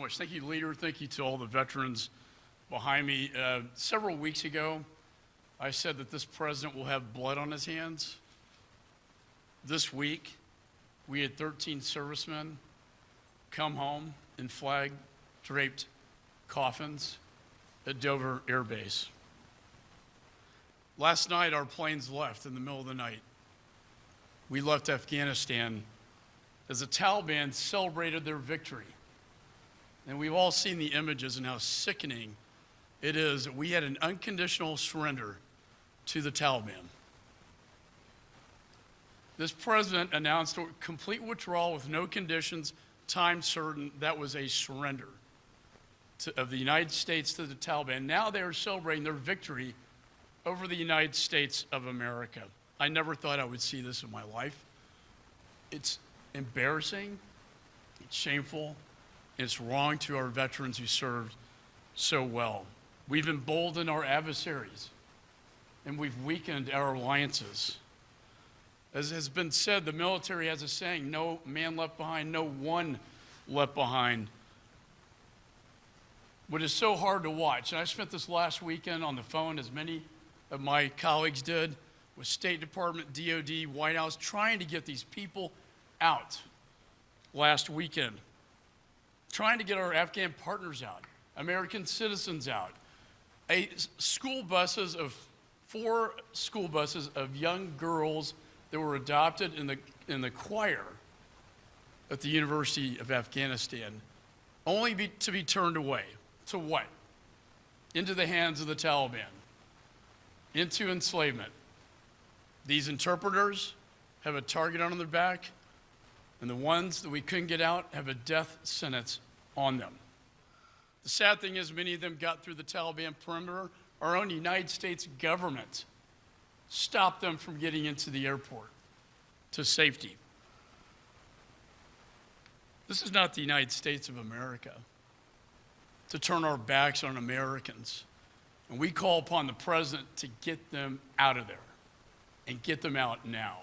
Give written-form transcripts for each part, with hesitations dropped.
much. Thank you, leader. Thank you to all the veterans behind me. Several weeks ago, I said that this president will have blood on his hands. This week, we had 13 servicemen come home in flag-draped coffins at Dover Air Base. Last night, our planes left in the middle of the night. We left Afghanistan as the Taliban celebrated their victory. And we've all seen the images and how sickening it is that we had an unconditional surrender to the Taliban. This president announced a complete withdrawal with no conditions, time certain. That was a surrender of the United States to the Taliban. Now they are celebrating their victory over the United States of America. I never thought I would see this in my life. It's embarrassing, it's shameful, and it's wrong to our veterans who served so well. We've emboldened our adversaries, and we've weakened our alliances. As has been said, the military has a saying, no man left behind, no one left behind. What is so hard to watch, and I spent this last weekend on the phone, as many of my colleagues did, with State Department, DOD, White House, trying to get these people out last weekend, trying to get our Afghan partners out, American citizens out. Four school buses of young girls that were adopted in the choir at the University of Afghanistan, only to be turned away. To what? Into the hands of the Taliban, into enslavement. These interpreters have a target on their back, and the ones that we couldn't get out have a death sentence on them. The sad thing is many of them got through the Taliban perimeter. Our own United States government stopped them from getting into the airport to safety. This is not the United States of America to turn our backs on Americans. And we call upon the president to get them out of there and get them out now.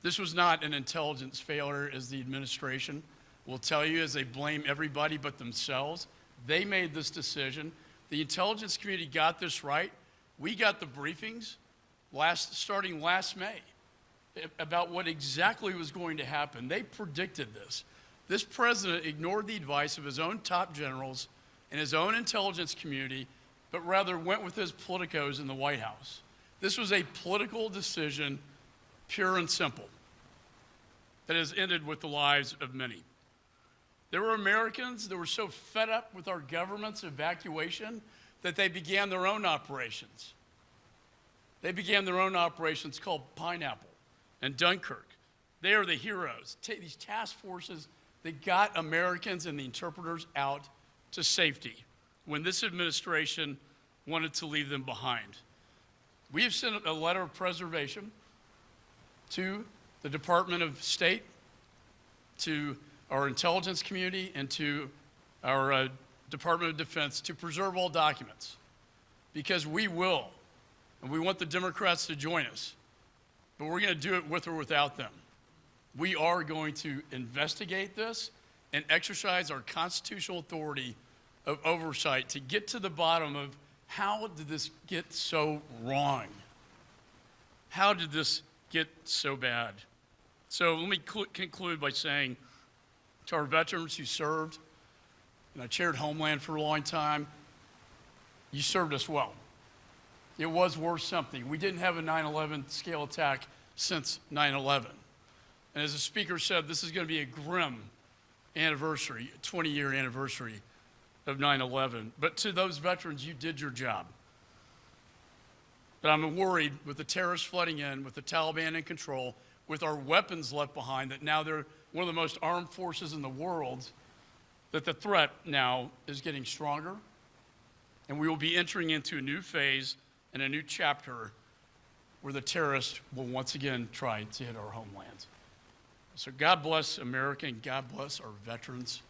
This was not an intelligence failure, as the administration will tell you, as they blame everybody but themselves. They made this decision. The intelligence community got this right. We got the briefings starting last May about what exactly was going to happen. They predicted this. This president ignored the advice of his own top generals and his own intelligence community, but rather went with his politicos in the White House. This was a political decision, pure and simple, that has ended with the lives of many. There were Americans that were so fed up with our government's evacuation that they began their own operations. They began their own operations called Pineapple and Dunkirk. They are the heroes. These task forces that got Americans and the interpreters out to safety when this administration wanted to leave them behind. We have sent a letter of preservation to the Department of State, to our intelligence community, and to our Department of Defense to preserve all documents, because we will, and we want the Democrats to join us, but we're going to do it with or without them. We are going to investigate this and exercise our constitutional authority of oversight to get to the bottom of how did this get so wrong? How did this get so bad? So let me conclude by saying to our veterans who served, and I chaired Homeland for a long time, you served us well. It was worth something. We didn't have a 9/11 scale attack since 9/11. And as the speaker said, this is going to be a grim anniversary, 20-year anniversary of 9/11. But to those veterans, you did your job. But I'm worried with the terrorists flooding in, with the Taliban in control, with our weapons left behind, that now they're one of the most armed forces in the world, that the threat now is getting stronger, and we will be entering into a new phase and a new chapter where the terrorists will once again try to hit our homeland. So God bless America, and God bless our veterans.